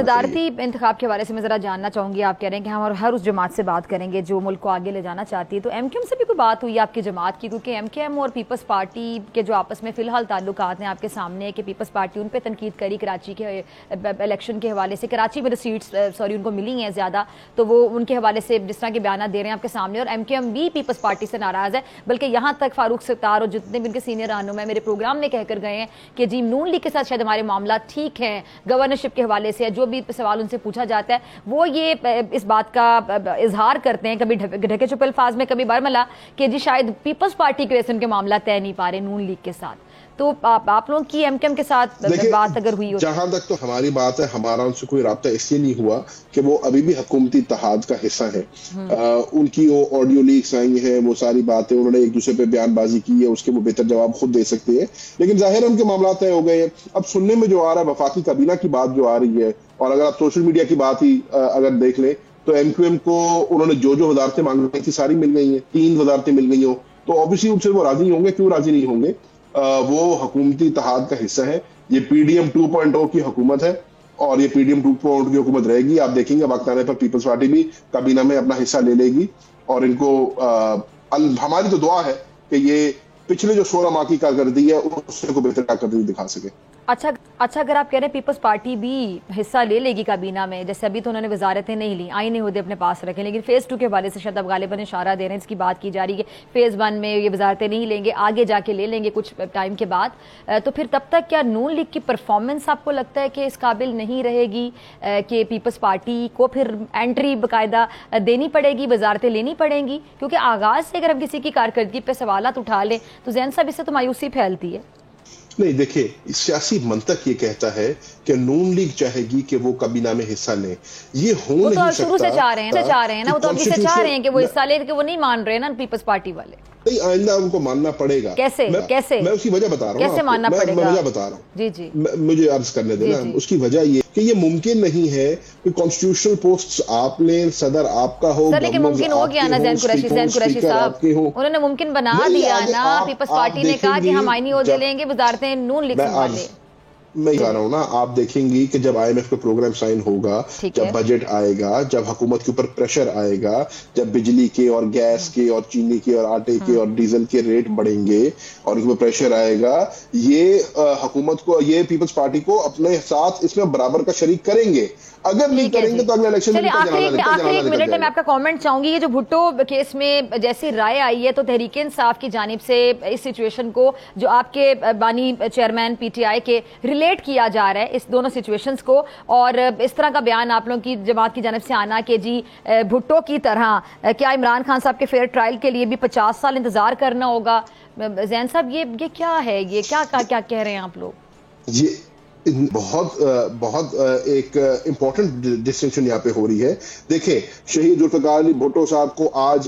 صدارتی انتخاب کے حوالے سے میں ذرا جاننا چاہوں گی. آپ کہہ رہے ہیں کہ ہم ہر اس جماعت سے بات کریں گے جو ملک کو آگے لے جانا چاہتی ہے, تو ایم کیو ایم سے بھی کوئی بات ہوئی آپ کی جماعت کی؟ کیونکہ ایم کیو ایم اور پیپلز پارٹی کے جو آپس میں فی الحال تعلقات ہیں آپ کے سامنے ہے کہ پیپلز پارٹی ان پہ تنقید کری کراچی کے الیکشن کے حوالے سے. کراچی میں سیٹس ان کو ملی ہیں زیادہ, تو وہ ان کے حوالے سے جس طرح کے بیانات دے رہے ہیں آپ کے سامنے, اور ایم کیو ایم بھی پیپلز پارٹی سے ناراض ہے. بلکہ یہاں تک فاروق ستار اور جتنے بھی ان کے سینئر رہنما میرے پروگرام میں کہہ کر گئے ہیں کہ جی نون لیگ کے ساتھ شاید ہمارے معاملات ٹھیک ہیں گورنرشپ کے حوالے سے, جو بھی سوال ان سے پوچھا جاتا ہے وہ یہ اس بات کا اظہار کرتے ہیں کبھی ڈھکے چھپے الفاظ میں کبھی برملا کہ جی شاید پیپلز پارٹی کی وجہ سے ان کے معاملات طے نہیں پا رہے نون لیگ کے ساتھ. تو آپ لوگوں کی ایم کیو ایم کے ساتھ بات اگر ہوئی ہو؟ جہاں تک تو ہماری بات ہے, ہمارا ان سے کوئی رابطہ اس لیے نہیں ہوا کہ وہ ابھی بھی حکومتی اتحاد کا حصہ ہے. ان کی وہ آڈیو لیکس آئی ہیں, وہ ساری باتیں انہوں نے ایک دوسرے پہ بیان بازی کی ہے, اس کے وہ بہتر جواب خود دے سکتے ہیں. لیکن ظاہر ان کے معاملات طے ہو گئے ہیں. اب سننے میں جو آ رہا ہے وفاقی کابینہ کی بات جو آ رہی ہے, اور اگر آپ سوشل میڈیا کی بات ہی اگر دیکھ لیں تو ایم کیو ایم کو انہوں نے جو وزارتیں مانگ رہی تھی ساری مل گئی ہیں, 3 وزارتیں مل گئی ہوں, تو آبویسلی ان سے وہ راضی ہوں گے. کیوں راضی نہیں ہوں گے؟ وہ حکومتی اتحاد کا حصہ ہے. یہ پی ڈی ایم 2.0 کی حکومت ہے اور یہ پی ڈی ایم 2.0 کی حکومت رہے گی. آپ دیکھیں گے وقت آنے پر پیپلز پارٹی بھی کابینہ میں اپنا حصہ لے لے گی, اور ان کو ہماری تو دعا ہے کہ یہ پچھلے جو 16 ماہ کی کارکردگی ہے اس سے کو بہتر کارکردگی دکھا سکے. اچھا اگر آپ کہہ رہے ہیں پیپلز پارٹی بھی حصہ لے لے گی کابینہ میں, جیسے ابھی تو انہوں نے وزارتیں نہیں لیں, آئینی عہدے اپنے پاس رکھیں, لیکن فیز 2 کے حوالے سے شاید اب غالباً اشارہ دے رہے ہیں, اس کی بات کی جا رہی ہے کہ فیز 1 میں یہ وزارتیں نہیں لیں گے, آگے جا کے لے لیں گے کچھ ٹائم کے بعد. تو پھر تب تک کیا نون لیگ کی پرفارمنس آپ کو لگتا ہے کہ اس قابل نہیں رہے گی کہ پیپلز پارٹی کو پھر انٹری باقاعدہ دینی پڑے گی, وزارتیں لینی پڑیں گی؟ کیونکہ آغاز سے اگر ہم کسی کی کارکردگی پہ سوالات اٹھا لیں تو ذہن صاحب اس سے تو مایوسی پھیلتی ہے. نہیں دیکھیں, سیاسی منطق یہ کہتا ہے کہ نون لیگ چاہے گی کہ وہ کابینہ میں حصہ لیں. یہ ہو نہیں سکتا. وہ تو شروع سے چاہ رہے ہیں نا, وہ تو ابھی سے چاہ رہے ہیں کہ وہ حصہ لے, کہ وہ نہیں مان رہے نا پیپلز پارٹی والے. نہیں, آئندہ ان کو ماننا پڑے گا. کیسے میں اس کی وجہ بتا رہا ہوں, کیسے ماننا پڑے گا؟ میں وجہ بتا رہا ہوں. جی جی مجھے عرض کرنے دینا. اس کی وجہ یہ کہ یہ ممکن نہیں ہے کہ کانسٹیٹیوشنل پوسٹ آپ لیں, صدر آپ کا ہو, سر لیکن ممکن ہو گیا نا. زین قریشی صاحب انہوں نے ممکن بنا دیا نا, پیپلز پارٹی نے کہا کہ ہم آئینی عہدے لیں گے, وزارتیں نون لیگ سنبھالے. میں کہہ رہا ہوں نا, آپ دیکھیں گی کہ جب آئی ایم ایف کا پروگرام سائن ہوگا, جب بجٹ آئے گا, جب حکومت کے اوپر پریشر آئے گا, جب بجلی کے اور گیس کے اور چینی کے اور آٹے کے اور ڈیزل کے ریٹ بڑھیں گے اور ان کے اوپر پریشر آئے گا, یہ حکومت کو, یہ پیپلز پارٹی کو اپنے ساتھ اس میں برابر کا شریک کریں گے. اگر نہیں کریں گے تو اگلے الیکشن میں آخری ایک منٹ میں آپ کا کامنٹ چاہوں گی. یہ جو بھٹو کیس میں جیسی رائے آئی ہے, تو تحریک انصاف کی جانب سے اس سچویشن کو جو آپ کے بانی چیئرمین پی ٹی آئی کے ریلیٹ کیا جا رہا ہے اس دونوں سچویشنز کو, اور اس طرح کا بیان آپ لوگوں کی جماعت کی جانب سے آنا کہ جی بھٹو کی طرح کیا عمران خان صاحب کے فیئر ٹرائل کے لیے بھی 50 سال انتظار کرنا ہوگا. زین صاحب یہ کیا ہے, یہ کیا کہہ رہے ہیں آپ لوگ؟ یہ بہت ایک امپورٹنٹ ڈسٹنکشن یہاں پہ ہو رہی ہے. دیکھیں, شہید ذوالفقار علی بھٹو صاحب کو آج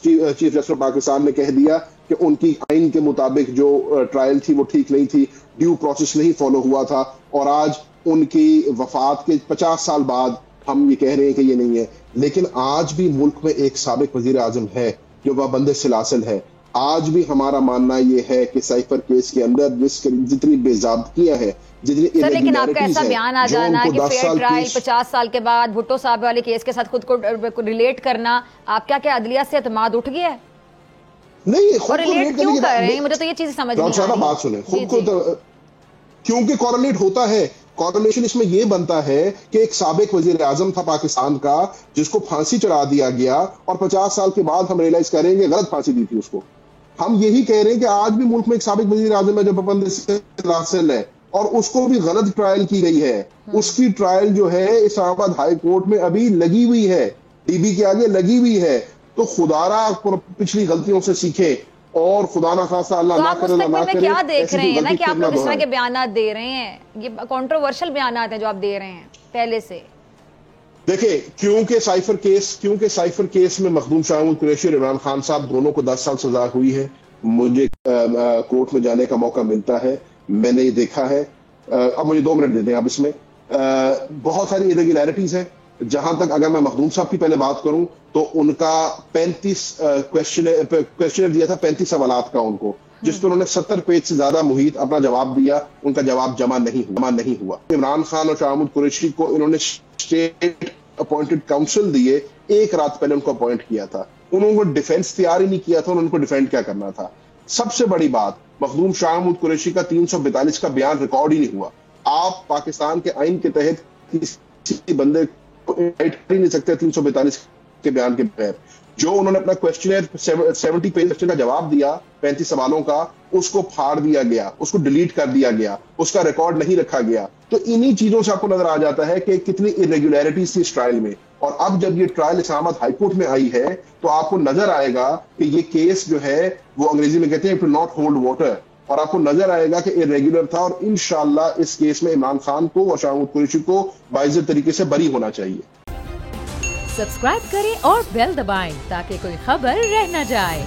چیف جسٹس پاکستان نے کہہ دیا کہ ان کی آئین کے مطابق جو ٹرائل تھی وہ ٹھیک نہیں تھی, ڈیو پروسیس نہیں فالو ہوا تھا, اور آج ان کی وفات کے 50 سال بعد ہم یہ کہہ رہے ہیں کہ یہ نہیں ہے. لیکن آج بھی ملک میں ایک سابق وزیر اعظم ہے جو پابند سلاسل ہے. آج بھی ہمارا ماننا یہ ہے کہ سائفر کیس کے اندر جتنی بے ضابطگیاں ہیں, سر لیکن آپ کا ایسا بیان آ جانا کہ فیئر ٹرائل 50 سال کے بعد بھٹو صاحب والے کیس کے ساتھ خود کو ریلیٹ کرنا, آپ کیا عدلیہ سے اعتماد اٹھ گیا ہے؟ نہیں, اور ریلیٹ کیوں کر رہے ہیں, مجھے تو یہ چیز سمجھ نہیں آ رہی. بات سنیں, خود کو کیونکہ کورلیٹ ہوتا ہے. کورلیشن اس میں یہ بنتا ہے کہ ایک سابق وزیر اعظم تھا پاکستان کا جس کو پھانسی چڑھا دیا گیا, اور 50 سال کے بعد ہم ریئلائز کریں گے غلط پھانسی دی تھی اس کو. ہم یہی کہہ رہے ہیں کہ آج بھی ملک میں ایک سابق وزیر اعظم ہے جو پابند سلاسل ہے, اور اس کو بھی غلط ٹرائل کی گئی ہے. اس کی ٹرائل جو ہے اسلام آباد ہائی کورٹ میں ابھی لگی ہوئی ہے, ڈی بی کے آگے لگی ہوئی ہے. تو خدا را پچھلی غلطیوں سے سیکھیں, اور خدا نہ خاصہ اللہ نہ کرے نہ کرے. کیا دیکھ رہے ہیں نا کہ آپ لوگ اس طرح کے بیانات دے رہے ہیں, یہ کنٹروورشل بیانات ہیں جو آپ دے رہے ہیں پہلے سے. دیکھیں, کیونکہ سائفر کیس میں مخدوم شاہ قریشی اور عمران خان صاحب دونوں کو 10 سال سزا ہوئی ہے. مجھے کورٹ میں جانے کا موقع ملتا ہے, میں نے یہ دیکھا ہے. اب مجھے 2 منٹ دے دیں. اب اس میں بہت ساری irregularities ہیں. جہاں تک اگر میں مخدوم صاحب کی پہلے بات کروں تو ان کا 35 کویشچنر دیا تھا, 35 سوالات کا ان کو, جس پہ انہوں نے 70 پیج سے زیادہ محیط اپنا جواب دیا، ان کا جواب جمع نہیں ہوا. عمران خان اور شاہ محمود قریشی کو انہوں نے اسٹیٹ اپوائنٹڈ کاؤنسل دیے، ایک رات پہلے ان کو اپوائنٹ کیا تھا، انہوں کو ڈیفینس تیار ہی نہیں کیا تھا، انہوں کو ڈیفینڈ کیا کرنا تھا. سب سے بڑی بات، مخدوم شاہ محمود قریشی کا 342 کا بیان ریکارڈ ہی نہیں ہوا. آپ پاکستان کے آئین کے تحت کسی بندے کو انوائٹ کر ہی نہیں سکتے 342 کے بیان کے بغیر. جو انہوں نے اپنا کویسچنئر 70 پیج کا جواب دیا 35 سوالوں کا، اس کو پھاڑ دیا گیا، اس کو ڈیلیٹ کر دیا گیا، اس کا ریکارڈ نہیں رکھا گیا. تو انہی چیزوں سے آپ کو نظر آ جاتا ہے کہ کتنی irregularities تھی اس ٹرائل میں. اور اب جب یہ ٹرائل اسلام آباد ہائی کورٹ میں آئی ہے تو آپ کو نظر آئے گا کہ یہ کیس جو ہے وہ انگریزی میں کہتے ہیں to not hold water، اور آپ کو نظر آئے گا کہ irregular تھا، اور انشاءاللہ اس کیس میں عمران خان کو اور شاہ محمود قریشی کو باعزت طریقے سے بری ہونا چاہیے. سبسکرائب کریں اور بیل دبائیں تاکہ کوئی خبر رہ نہ جائے.